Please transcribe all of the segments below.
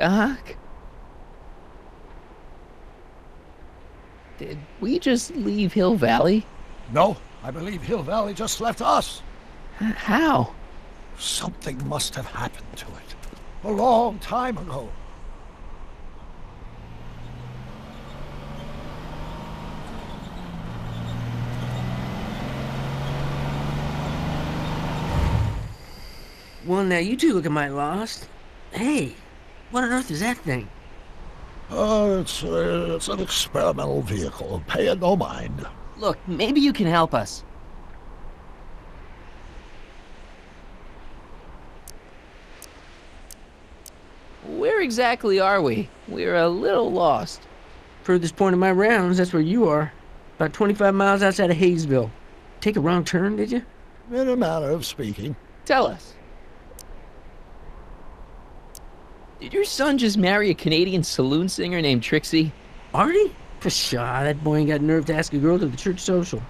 Doc? Did we just leave Hill Valley? No, I believe Hill Valley just left us. How? Something must have happened to it. A long time ago. Well, now you two look mighty lost. Hey, what on earth is that thing? It's an experimental vehicle. Pay it no mind. Look, maybe you can help us. Where exactly are we? We're a little lost. Furthest point of my rounds, that's where you are. About 25 miles outside of Hayesville. Take a wrong turn, did you? In a manner of speaking. Tell us. Did your son just marry a Canadian saloon singer named Trixie? Artie? Pshaw, that boy ain't got nerve to ask a girl to the church social.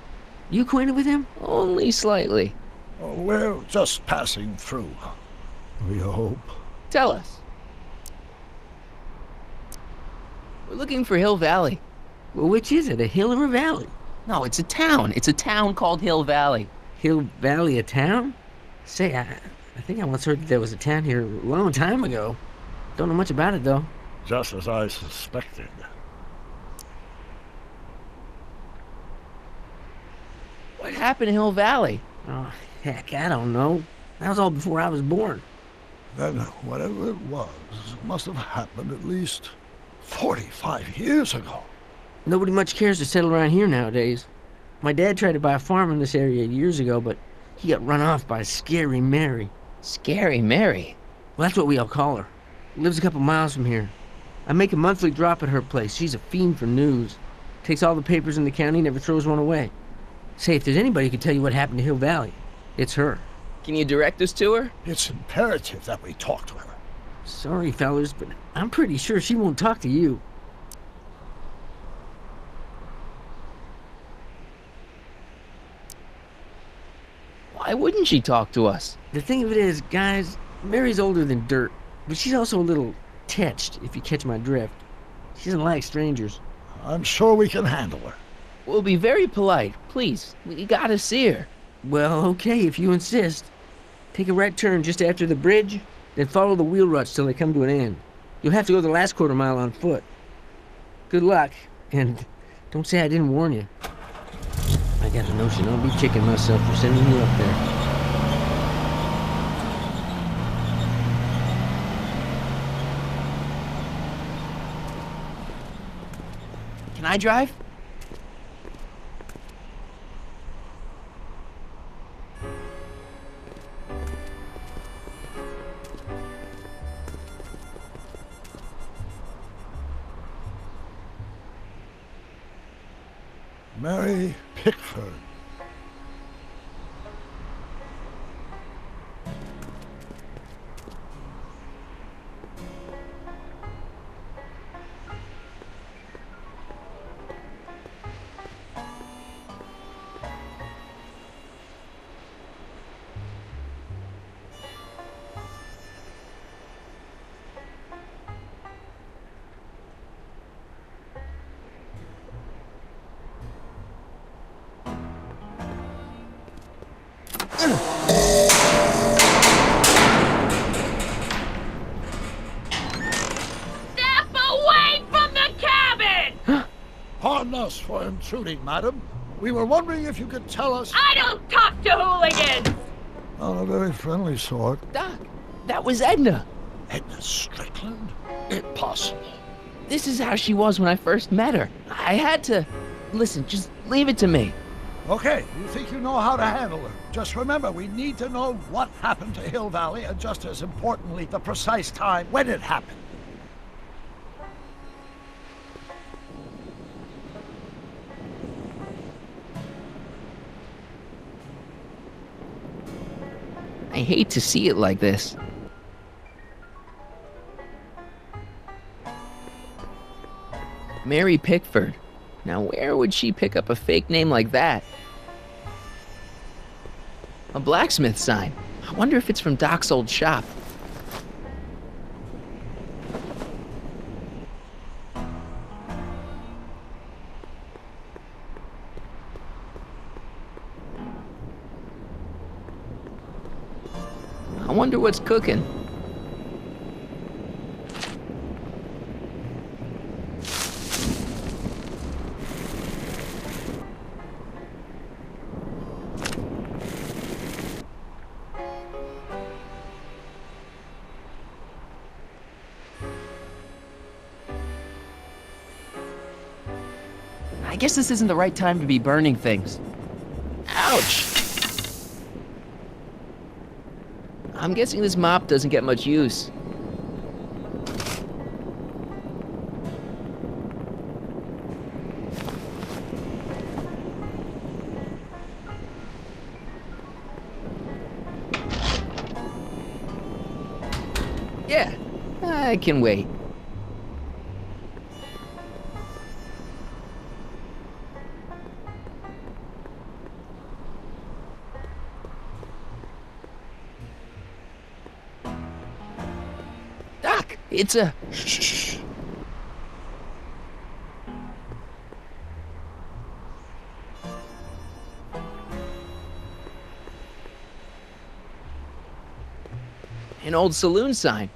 You acquainted with him? Only slightly. We're just passing through. We hope. Tell us. We're looking for Hill Valley. Well, which is it, a hill or a valley? No, it's a town. It's a town called Hill Valley. Hill Valley, a town? Say, I think I once heard that there was a town here a long time ago. Don't know much about it, though. Just as I suspected. What happened to Hill Valley? Oh, heck, I don't know. That was all before I was born. Then whatever it was must have happened at least 45 years ago. Nobody much cares to settle around here nowadays. My dad tried to buy a farm in this area years ago, but he got run off by Scary Mary. Scary Mary? Well, that's what we all call her. Lives a couple miles from here. I make a monthly drop at her place. She's a fiend for news. Takes all the papers in the county, never throws one away. Say, if there's anybody who can tell you what happened to Hill Valley, it's her. Can you direct us to her? It's imperative that we talk to her. Sorry, fellas, but I'm pretty sure she won't talk to you. Why wouldn't she talk to us? The thing of it is, guys, Mary's older than dirt, but she's also a little tetched, if you catch my drift. She doesn't like strangers. I'm sure we can handle her. We'll be very polite. Please, we gotta see her. Well, okay, if you insist. Take a right turn just after the bridge, then follow the wheel ruts till they come to an end. You'll have to go the last quarter mile on foot. Good luck, and don't say I didn't warn you. I got a notion I'll be kicking myself for sending you up there. Can I drive? Mary Pickford. Pardon us for intruding, madam. We were wondering if you could tell us... I don't talk to hooligans! On a very friendly sort. Doc, that was Edna. Edna Strickland? Impossible. This is how she was when I first met her. I had to... Listen, just leave it to me. Okay, you think you know how to handle her. Just remember, we need to know what happened to Hill Valley, and just as importantly, the precise time when it happened. I hate to see it like this. Mary Pickford. Now where would she pick up a fake name like that? A blacksmith sign. I wonder if it's from Doc's old shop. wonder what's cooking. I guess this isn't the right time to be burning things. Ouch! I'm guessing this mop doesn't get much use. Yeah, I can wait. Doc, it's a... Shh. an old saloon sign.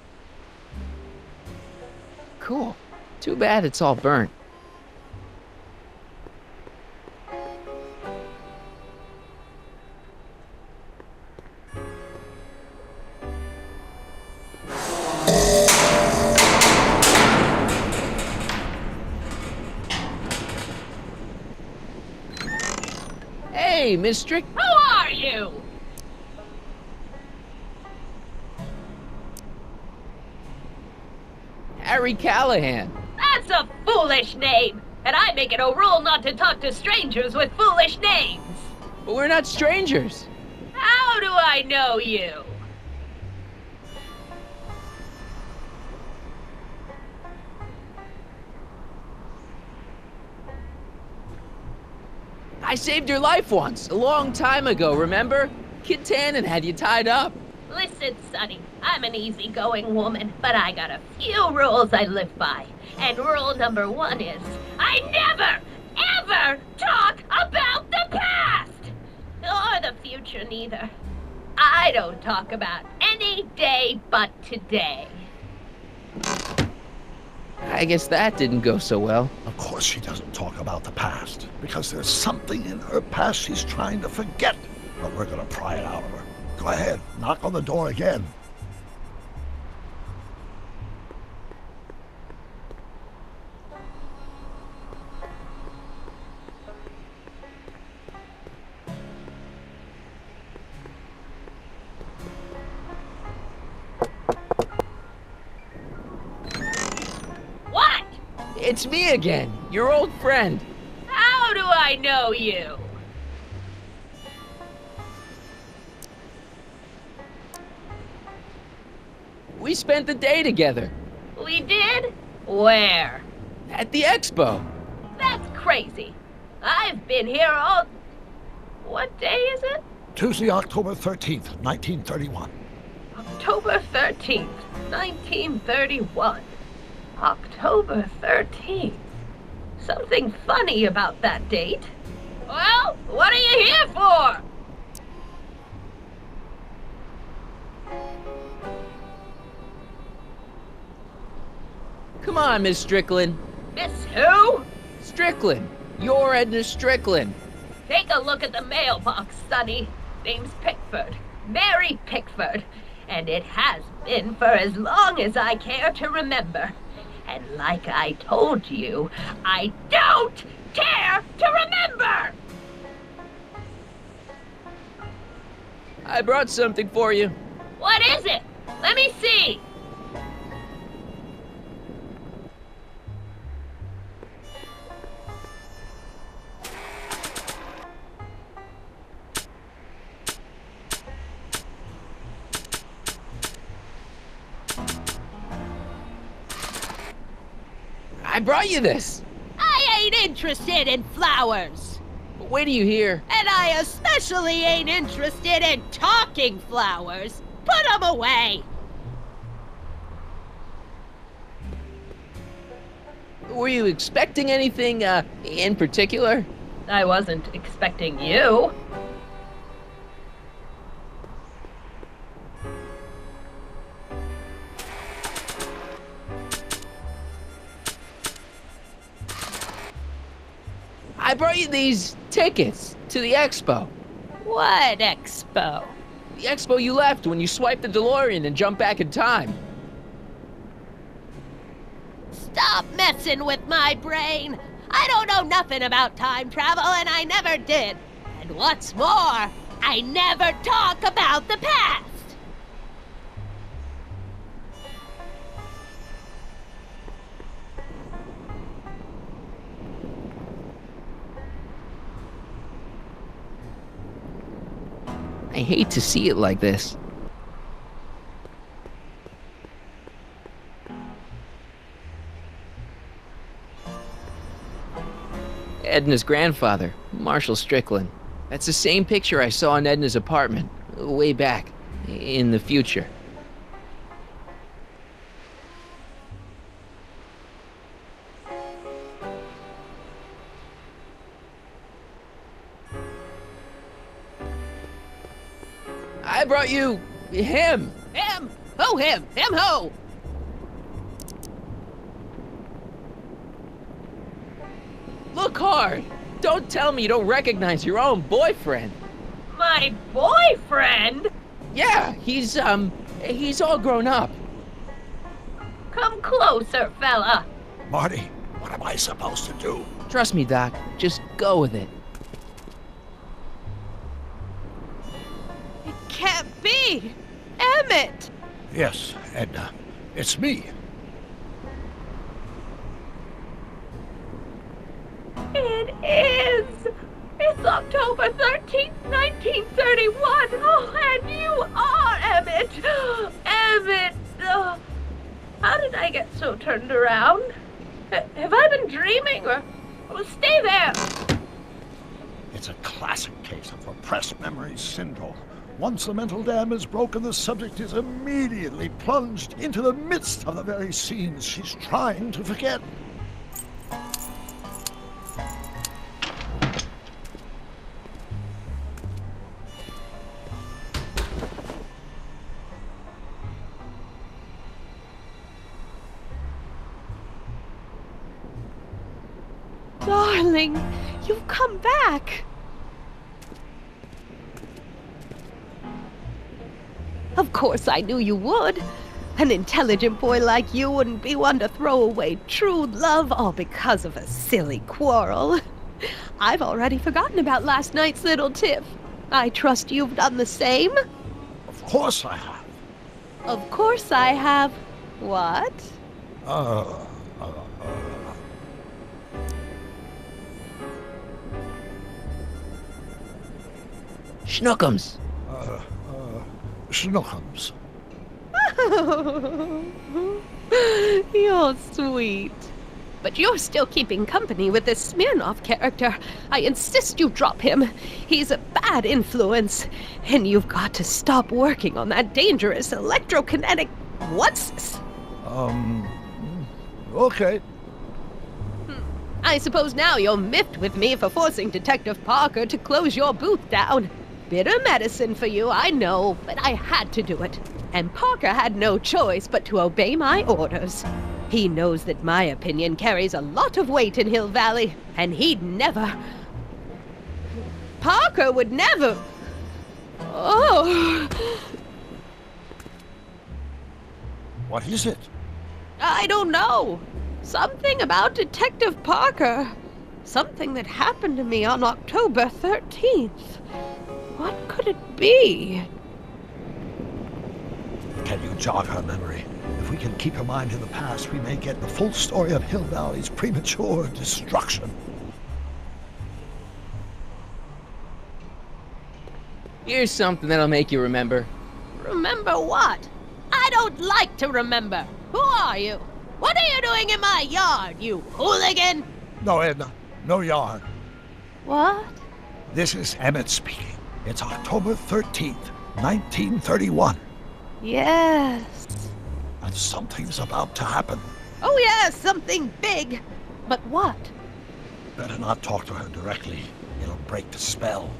Cool. Too bad it's all burnt. Hey, Miss Strick. Who are you? Harry Callahan. That's a foolish name, and I make it a rule not to talk to strangers with foolish names. But we're not strangers. How do I know you? I saved your life once, a long time ago, remember? Kid Tannen had you tied up. Listen, Sonny, I'm an easygoing woman, but I got a few rules I live by. And rule number 1 is, I never, ever talk about the past! Or the future, neither. I don't talk about any day but today. I guess that didn't go so well. Of course she doesn't talk about the past, because there's something in her past she's trying to forget. But we're gonna pry it out of her. Go ahead, knock on the door again. What? It's me again, your old friend. How do I know you? We spent the day together We did? Where? at the expo. That's crazy. I've been here all... What day is it? Tuesday, October 13th, 1931. October 13th, 1931. October 13th. Something funny about that date. Well, what are you here for? Come on, Miss Strickland. Miss who? Strickland. You're Edna Strickland. Take a look at the mailbox, Sonny. Name's Pickford. Mary Pickford. And it has been for as long as I care to remember. And like I told you, I don't care to remember! I brought something for you. What is it? Let me see. I brought you this. I ain't interested in flowers. But wait till you hear. And I especially ain't interested in talking flowers. Put 'em away. Were you expecting anything, in particular? I wasn't expecting you. I brought you these tickets to the expo. What expo? The expo you left when you swiped the DeLorean and jumped back in time. Stop messing with my brain. I don't know nothing about time travel, and I never did. And what's more, I never talk about the past. I hate to see it like this. Edna's grandfather, Marshall Strickland. That's the same picture I saw in Edna's apartment, way back, in the future. I brought you him. Him? Who him? Him who? Look hard. Don't tell me you don't recognize your own boyfriend. My boyfriend? Yeah, he's all grown up. Come closer, fella. Marty, what am I supposed to do? Trust me, Doc. Just go with it. It can't be. Emmett! Yes, Edna. It's me. It is! It's October 13th, 1931! Oh, and you are Emmett! Emmett! Oh, how did I get so turned around? Have I been dreaming, or... Oh, stay there! It's a classic case of repressed memory syndrome. Once the mental dam is broken, the subject is immediately plunged into the midst of the very scenes she's trying to forget. Darling, you've come back. Of course I knew you would. An intelligent boy like you wouldn't be one to throw away true love all because of a silly quarrel. I've already forgotten about last night's little tiff. I trust you've done the same? Of course I have. Of course I have. What? Schnookums. Schnookums. You're sweet. But you're still keeping company with this Smirnoff character. I insist you drop him. He's a bad influence. And you've got to stop working on that dangerous electrokinetic... What's this? Okay. I suppose now you're miffed with me for forcing Detective Parker to close your booth down. Bitter medicine for you, I know, but I had to do it. And Parker had no choice but to obey my orders. He knows that my opinion carries a lot of weight in Hill Valley, and he'd never... Parker would never... Oh... What is it? I don't know. Something about Detective Parker. Something that happened to me on October 13th. What could it be? Can you jog her memory? If we can keep her mind in the past, we may get the full story of Hill Valley's premature destruction. Here's something that'll make you remember. Remember what? I don't like to remember. Who are you? What are you doing in my yard, you hooligan? No, Edna. No yarn. What? This is Emmett speaking. It's October 13th, 1931. Yes. And something's about to happen. Oh yes, something big. But what? Better not talk to her directly. It'll break the spell.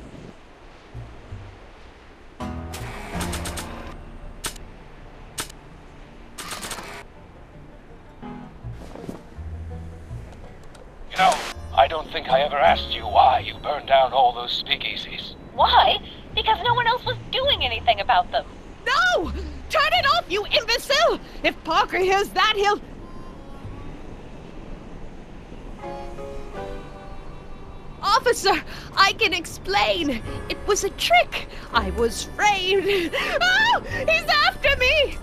You know, I don't think I ever asked you why you burned down all those speakeasies. Why? Because no one else was doing anything about them. No! Turn it off, you imbecile! If Parker hears that, he'll... Officer, I can explain. It was a trick. I was framed. Oh, he's after me!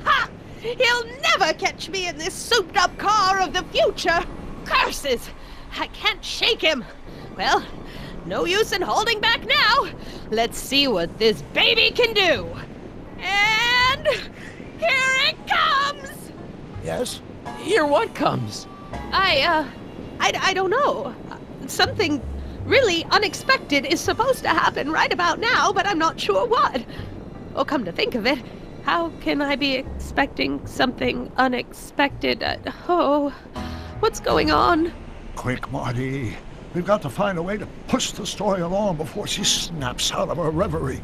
Ha! He'll never catch me in this souped-up car of the future. Curses! I can't shake him. Well, no use in holding back now. Let's see what this baby can do. And here it comes! Yes? Here what comes? I don't know. Something really unexpected is supposed to happen right about now, but I'm not sure what. Oh, come to think of it, how can I be expecting something unexpected? What's going on? Quick, Marty. We've got to find a way to push the story along before she snaps out of her reverie.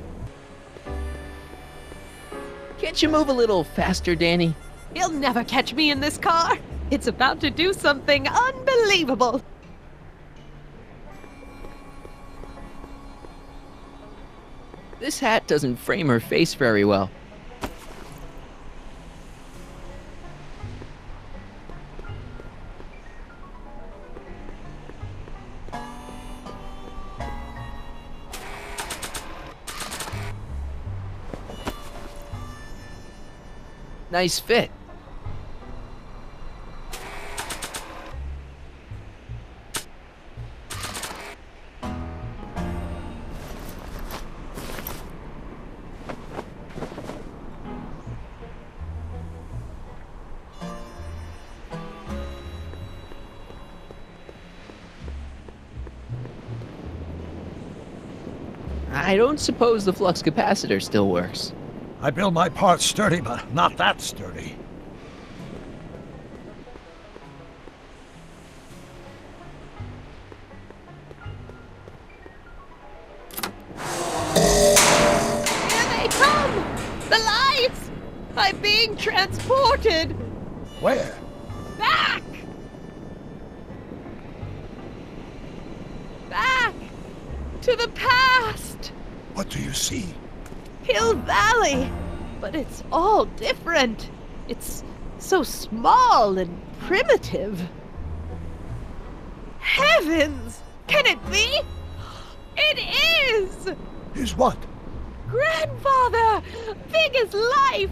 Can't you move a little faster, Danny? He'll never catch me in this car. It's about to do something unbelievable. This hat doesn't frame her face very well. Nice fit. I don't suppose the flux capacitor still works. I build my parts sturdy, but not that sturdy. Here they come! The lights! I'm being transported! Where? Back! Back! To the past! What do you see? Hill Valley! But it's all different. It's so small and primitive. Heavens! Can it be? It is! Is what? Grandfather! Big as life!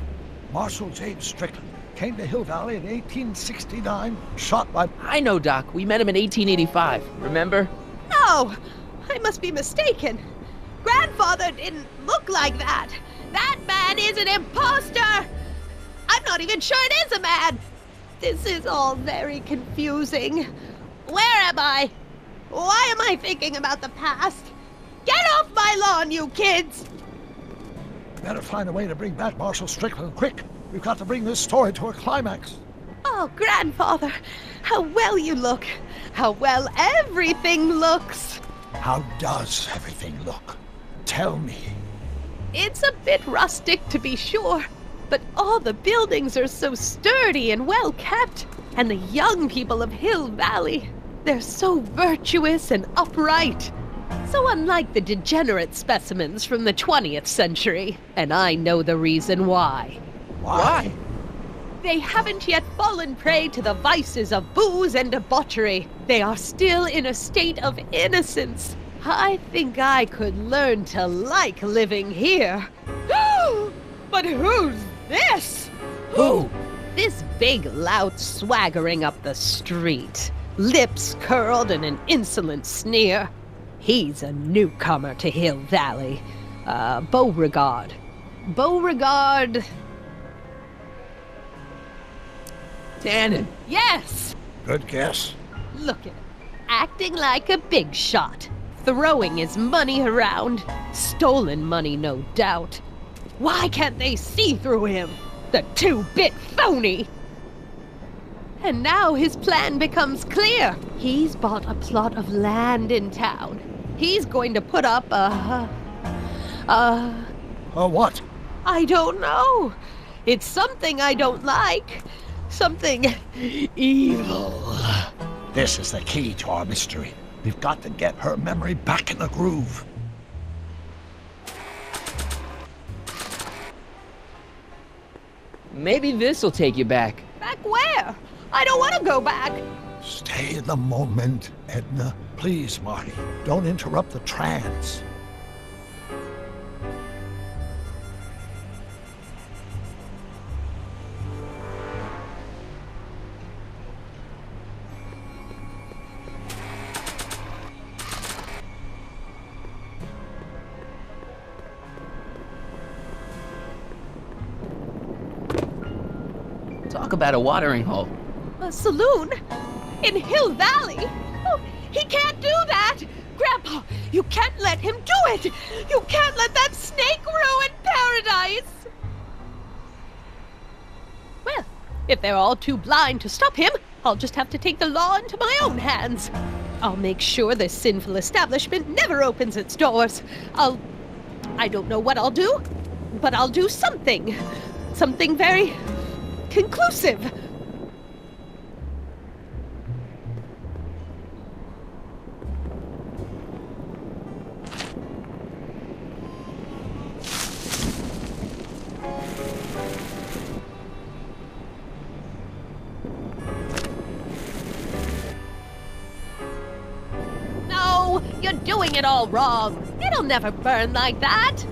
Marshal James Strickland came to Hill Valley in 1869, shot by... I know, Doc. We met him in 1885. Remember? No! I must be mistaken. Grandfather didn't look like that. That man is an imposter! I'm not even sure it is a man! This is all very confusing. Where am I? Why am I thinking about the past? Get off my lawn, you kids! Better find a way to bring back Marshal Strickland, quick! We've got to bring this story to a climax. Oh, Grandfather, how well you look. How well everything looks. How does everything look? Tell me. It's a bit rustic, to be sure, but all the buildings are so sturdy and well kept. And the young people of Hill Valley, they're so virtuous and upright. So unlike the degenerate specimens from the 20th century. And I know the reason why. Why? They haven't yet fallen prey to the vices of booze and debauchery. They are still in a state of innocence. I think I could learn to like living here. But who's this? Who? This big lout swaggering up the street, lips curled in an insolent sneer. He's a newcomer to Hill Valley. Beauregard. Beauregard... Tannen. Yes! Good guess. Look at him, acting like a big shot, throwing his money around. Stolen money, no doubt. Why can't they see through him? The two-bit phony! And now his plan becomes clear. He's bought a plot of land in town. He's going to put up What? I don't know. It's something I don't like. Something evil. This is the key to our mystery. We've got to get her memory back in the groove. Maybe this'll take you back. Back where? I don't want to go back. Stay in the moment, Edna. Please, Marty, don't interrupt the trance. Talk about a watering hole. A saloon? In Hill Valley? Oh, he can't do that! Grandpa, you can't let him do it! You can't let that snake ruin paradise! Well, if they're all too blind to stop him, I'll just have to take the law into my own hands. I'll make sure this sinful establishment never opens its doors. I don't know what I'll do, but I'll do something. Something very conclusive. No, you're doing it all wrong. It'll never burn like that.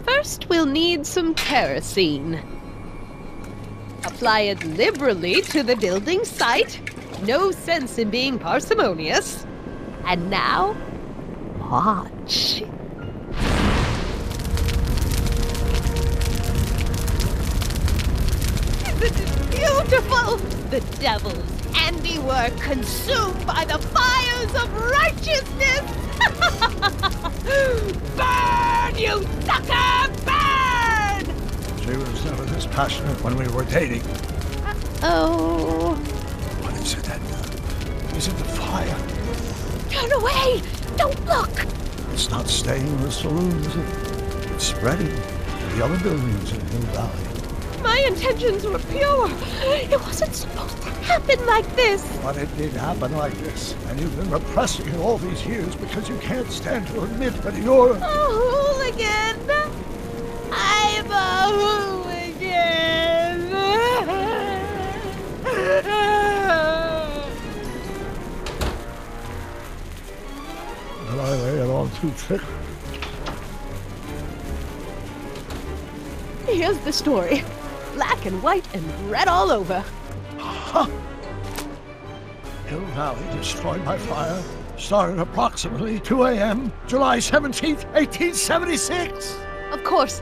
First, we'll need some kerosene. Apply it liberally to the building site. No sense in being parsimonious. And now, watch. This is beautiful! The devil's handiwork consumed by the fires of righteousness! Burn, you sucker! Burn! She was never this passionate when we were dating. Oh. What is it, Edna? Is it the fire? Turn away! Don't look! It's not staying in the saloon, is it? It's spreading to the other buildings in Hill Valley. My intentions were pure. It wasn't supposed to happen like this. But it did happen like this, and you've been repressing it all these years because you can't stand to admit that you're... A hooligan! I'm a hooligan! Did I lay it on too thick? Here's the story. Black and white and red all over. Huh. Hill Valley destroyed by fire started approximately 2 a.m., July 17th, 1876. Of course,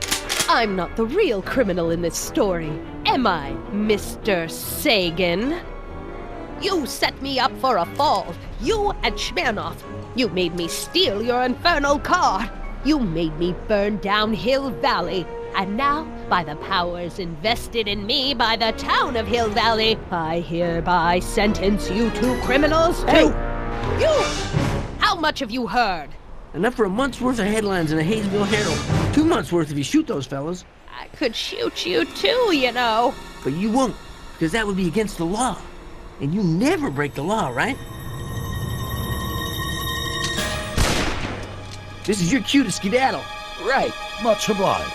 I'm not the real criminal in this story, am I, Mr. Sagan? You set me up for a fall. You and Smirnoff. You made me steal your infernal car. You made me burn down Hill Valley. And now, by the powers invested in me by the town of Hill Valley, I hereby sentence you two criminals to... Hey! You! How much have you heard? Enough for a month's worth of headlines in the Hayesville Herald. 2 months' worth if you shoot those fellas. I could shoot you too, you know. But you won't, because that would be against the law. And you never break the law, right? This is your cue to skedaddle. Right. Much obliged.